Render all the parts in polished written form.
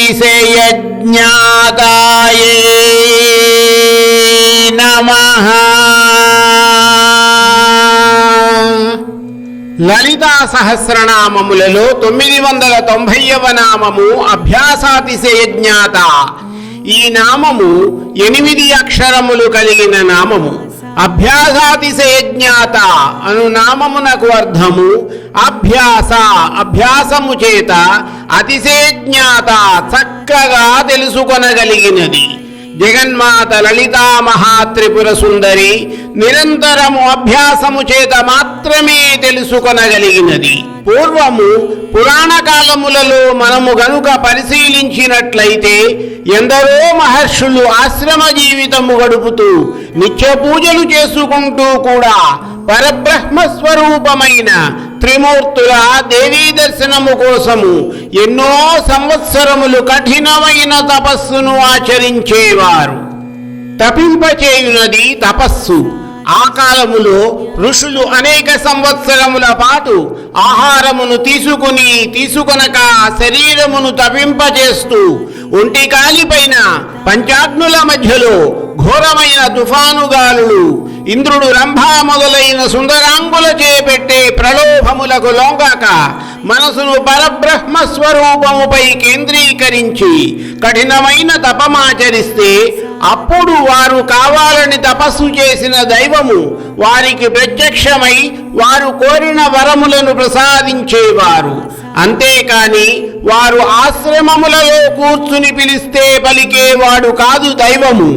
అభ్యాసాతిశయజ్ఞాతాయే నమః. లలితా సహస్రనామములలో 990వ నామము అభ్యాసాతిశయజ్ఞాత. ఈ నామము 8 అక్షరములు కలిగిన నామము. అభ్యాసాతిశయజ్ఞాత అను నామమునకు అర్థము అభ్యాస, అభ్యాసము చేత, అతిశయజ్ఞాత చక్కగా తెలుసుకొనగలిగినది. జగన్మాత లలితా మహాత్రిపుర సుందరి నిరంతరము అభ్యాసము చేత మాత్రమే తెలుసుకొనగలిగినది. పూర్వము పురాణ కాలములలో మనము గనుక పరిశీలించినట్లయితే ఎందరో మహర్షులు ఆశ్రమ జీవితము గడుపుతూ నిత్య పూజలు చేసుకుంటూ కూడా పరబ్రహ్మస్వరూపమైన త్రిమూర్తుల దేవీ దర్శనము కోసము ఎన్నో సంవత్సరములు కఠినమైన తపస్సును ఆచరించేవారు. తపింపచేయునది తపస్సు. ఆ కాలములో ఋషులు అనేక సంవత్సరముల పాటు ఆహారమును తీసుకొనక శరీరమును తపింపచేస్తూ ఒంటి కాలిపైన పంచాగ్నుల మధ్యలో ఘోరమైన తుఫానుగాలులు, ఇంద్రుడు రంభ మొదలైన సుందరాంగుల చేపెట్టే ప్రలోభములకు లొంగక మనసును పరబ్రహ్మ స్వరూపముపై కేంద్రీకరించి కఠినమైన తపమాచరిస్తే అప్పుడు వారు కావాలని తపస్సు చేసిన దైవము వారికి ప్రత్యక్షమై వారు కోరిన వరములను ప్రసాదించేవారు. అంతేకాని వారు ఆశ్రమములలో కూర్చుని పిలిస్తే పలికేవాడు కాదు దైవము.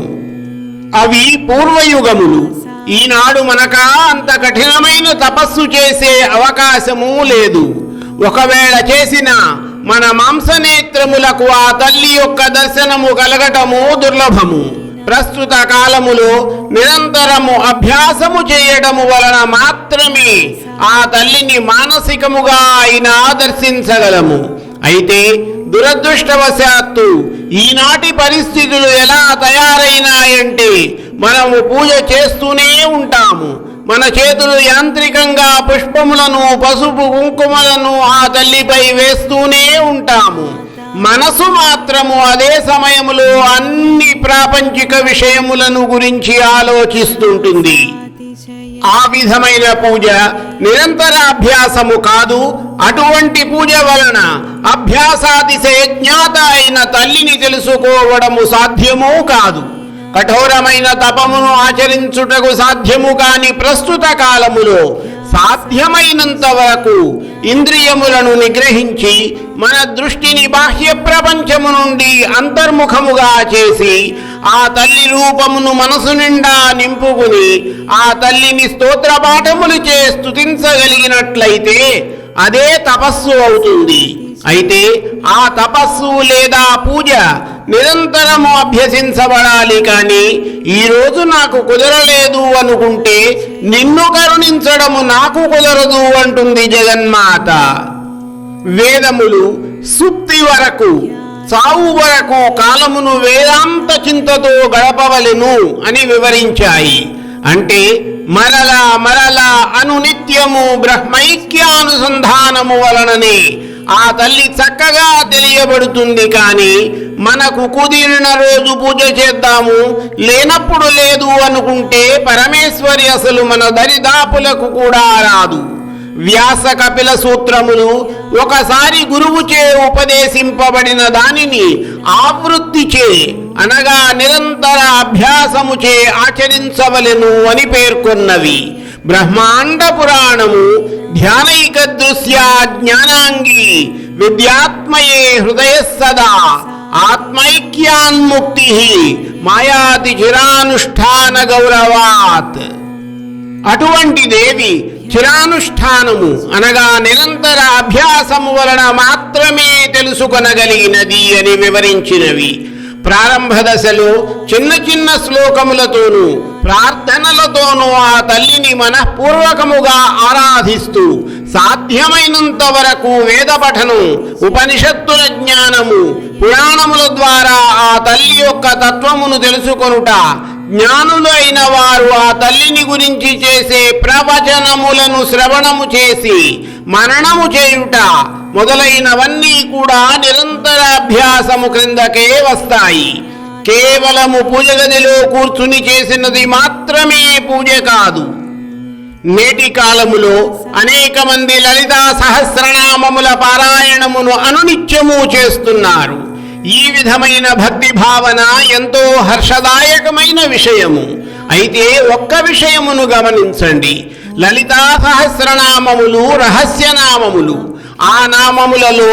అవి పూర్వయుగములు. ఈనాడు మనక అంత కఠినమైన తపస్సు చేసే అవకాశము లేదు. ఒకవేళ చేసిన మన మాంసనేత్రములకు ఆ తల్లి యొక్క దర్శనము కలగటము దుర్లభము. ప్రస్తుత కాలములో నిరంతరము అభ్యాసము చేయడము వలన మాత్రమే ఆ తల్లిని మానసికముగా అయినా దర్శించగలము. అయితే దురదృష్టవశాత్తు ఈనాటి పరిస్థితులు ఎలా తయారైనాయంటే మనము పూజ చేస్తూనే ఉంటాము. మన చేతులు యాంత్రికంగా పుష్పములను, పసుపు కుంకుమలను ఆ తల్లిపై వేస్తూనే ఉంటాము. మనసు మాత్రము అదే సమయములో అన్ని ప్రాపంచిక విషయములను గురించి ఆలోచిస్తుంటుంది. ఆ విధమైన పూజ నిరంతర అభ్యాసము కాదు. అటువంటి పూజ వలన అభ్యాసాతిశయజ్ఞాత అయిన తల్లిని తెలుసుకోవడము సాధ్యమూ కాదు. కఠోరమైన తపమును ఆచరించుటకు సాధ్యము కాని ప్రస్తుత కాలములో సాధ్యమైనంత వరకు ఇంద్రియములను నిగ్రహించి మన దృష్టిని బాహ్య ప్రపంచము నుండి అంతర్ముఖముగా చేసి ఆ తల్లి రూపమును మనసు నిండా నింపుకుని ఆ తల్లిని స్తోత్రపాఠములు చే స్తుతించగలిగినట్లయితే అదే తపస్సు అవుతుంది. అయితే ఆ తపస్సు లేదా పూజ నిరంతరము అభ్యసించబడాలి. కానీ ఈరోజు నాకు కుదరలేదు అనుకుంటే నిన్ను కరుణించడము నాకు కుదరదు అంటుంది జగన్మాత. వేదములు సుప్తి వరకు, చావు వరకు కాలమును వేదాంత చింతతో గడపవలెను అని వివరించాయి. అంటే మరలా మరలా అనునిత్యము బ్రహ్మైక్యానుసంధానము వలననే ఆ తల్లి చక్కగా తెలియబడుతుంది. కానీ మనకు కుదిరిన రోజు పూజ చేద్దాము, లేనప్పుడు లేదు అనుకుంటే పరమేశ్వరి అసలు మన దరిదాపులకు కూడా రాదు. వ్యాస కపిల సూత్రములు ఒకసారి గురువుచే ఉపదేశింపబడిన దానిని ఆవృత్తిచే అనగా నిరంతర అభ్యాసముచే ఆచరించవలెను అని పేర్కొన్నవి. బ్రహ్మాండ పురాణము ధ్యానైక దృశ్యా జ్ఞానాంగి విద్యాత్మయే హృదయ సదా ఆత్మైక్యాన్ముక్తి మాయాతి చిరానుష్ఠాన గౌరవాత్. అటువంటి దేవి చిరానుష్ఠానము అనగా నిరంతర అభ్యాసము వలన మాత్రమే తెలుసుకొనగలిగినది అని వివరించినవి. ప్రారంభ దశలో చిన్న చిన్న శ్లోకములతోనూ ప్రార్థనలతోనూ ఆ తల్లిని మనఃపూర్వకముగా ఆరాధిస్తూ సాధ్యమైనంత వరకు వేద పఠనం, ఉపనిషత్తుల జ్ఞానము, పురాణముల ద్వారా ఆ తల్లి యొక్క తత్వమును తెలుసుకొనుట, జ్ఞానులు అయిన వారు ఆ తల్లిని గురించి చేసే ప్రవచనములను శ్రవణము చేసి మననము చేయుట, మొదలైనవన్నీ కూడా నిరంతరాభ్యాసము క్రిందకే వస్తాయి. కేవలము పూజ గదిలో కూర్చుని చేసినది మాత్రమే పూజ కాదు. నేటి కాలములో అనేక మంది లలితా సహస్రనామముల పారాయణమును అనునిత్యము చేస్తున్నారు. ఈ విధమైన భక్తి భావన ఎంతో హర్షదాయకమైన విషయము. అయితే ఒక్క విషయమును గమనించండి. లలితా సహస్రనామములు రహస్యనామములు. ఆ నామములలో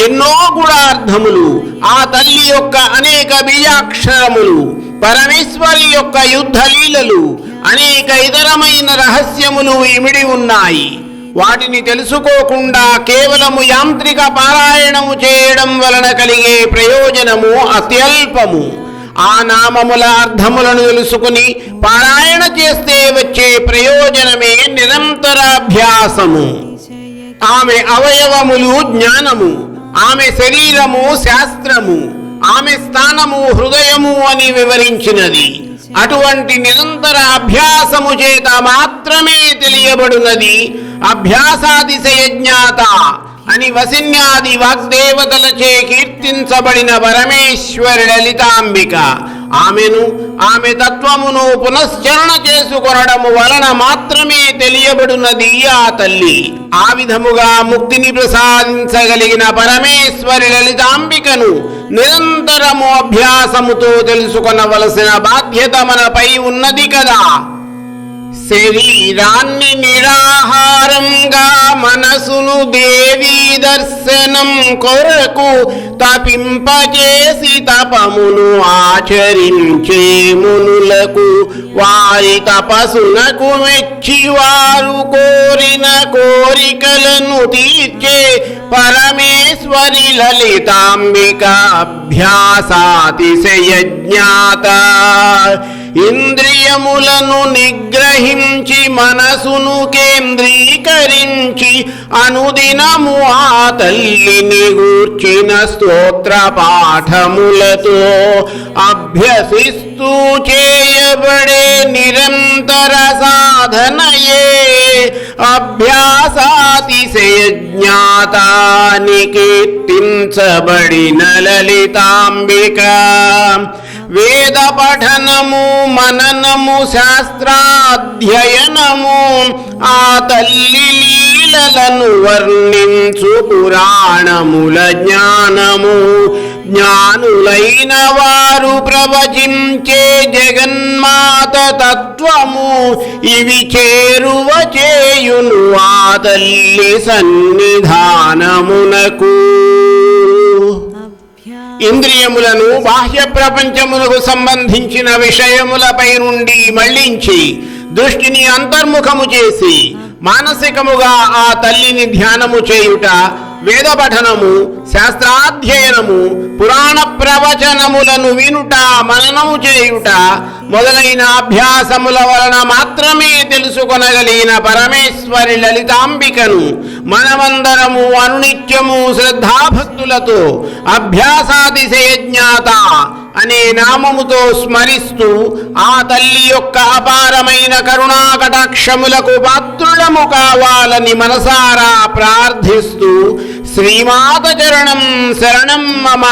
ఎన్నో గుణార్థములు, ఆ తల్లి యొక్క అనేక బీజాక్షరములు, పరమేశ్వరి యొక్క యుద్ధలీలలు, అనేక ఇతరమైన రహస్యములు ఇమిడి ఉన్నాయి. వాటిని తెలుసుకోకుండా కేవలము యాంత్రిక పారాయణము చేయడం వలన కలిగే ప్రయోజనము అత్యల్పము. ఆ నామముల అర్థములను తెలుసుకుని పారాయణ చేస్తే వచ్చే ప్రయోజనమే నిరంతరాభ్యాసము. ఆమె అవయవములు జ్ఞానము, ఆమె శరీరము శాస్త్రము, ఆమె స్థానము హృదయము అని వివరించినది. అటువంటి నిరంతర అభ్యాసము చేత మాత్రమే తెలియబడునది అభ్యాసాతిశయ జ్ఞాత అని వసిన్యాది వాగ్దేవతలచే కీర్తించబడిన పరమేశ్వరి లలితాంబిక. ఆమెను, ఆమె తత్వమును పునశ్చరణ చేసుకొనడము వలన మాత్రమే తెలియబడునది ఆ తల్లి. ఆ విధముగా ముక్తిని ప్రసాదించగలిగిన పరమేశ్వరి లలితాంబికను నిరంతరము అభ్యాసముతో తెలుసుకొనవలసిన బాధ్యత మనపై ఉన్నది కదా. శరీరాన్ని నిరాహారంగా మనసును దేవీ దర్శనం కొరకు తపింపజేసి తపమును ఆచరించే మునులకు వారి తపసునకు మెచ్చి వారు కోరిన కోరికలను తీర్చే పరమేశ్వరి లలితాంబిక అభ్యాసాతిశయ జ్ఞాత. ఇంద్రియములను నిగ్రహించి మనసును కేంద్రీకరించి అనుదినము ఆ తల్లిని గూర్చిన స్తోత్ర పాఠములతో అభ్యసిస్తూ చేయబడే నిరంతర సాధనయే అభ్యాసాతిశయ జ్ఞాతాని కీర్తించబడిన లలితాంబిక. వేద పఠనము, మననము, శాస్త్రాధ్యయనము, ఆ తల్లి లీలలను వర్ణించు పురాణముల జ్ఞానము, జ్ఞానులైన వారు ప్రవచించే జగన్మాత తత్వము, ఇవి చేరువ చేయును ఆ తల్లి సన్నిధానమునకు. ఇంద్రియములను బాహ్య ప్రపంచమునకు సంబంధించిన విషయములపై నుండి మళ్లించి దృష్టిని అంతర్ముఖము చేసి మానసికముగా ఆ తల్లిని ధ్యానము చేయుట, వేద పఠనము, శాస్త్రాధ్యయనము, పురాణ ప్రవచనములను వినుట, మననము చేయుట మొదలైన అభ్యాసముల వలన మాత్రమే తెలుసుకొనగలిగిన పరమేశ్వరి లలితాంబికను మనమందరము అనునిత్యము శ్రద్ధాభక్తులతో అభ్యాసాతిశయ జ్ఞాత అనే నామముతో స్మరిస్తూ ఆ తల్లి యొక్క అపారమైన కరుణా కటాక్షములకు పాత్రులము కావాలని మనసారా ప్రార్థిస్తూ శ్రీమాత చరణం శరణం మమ.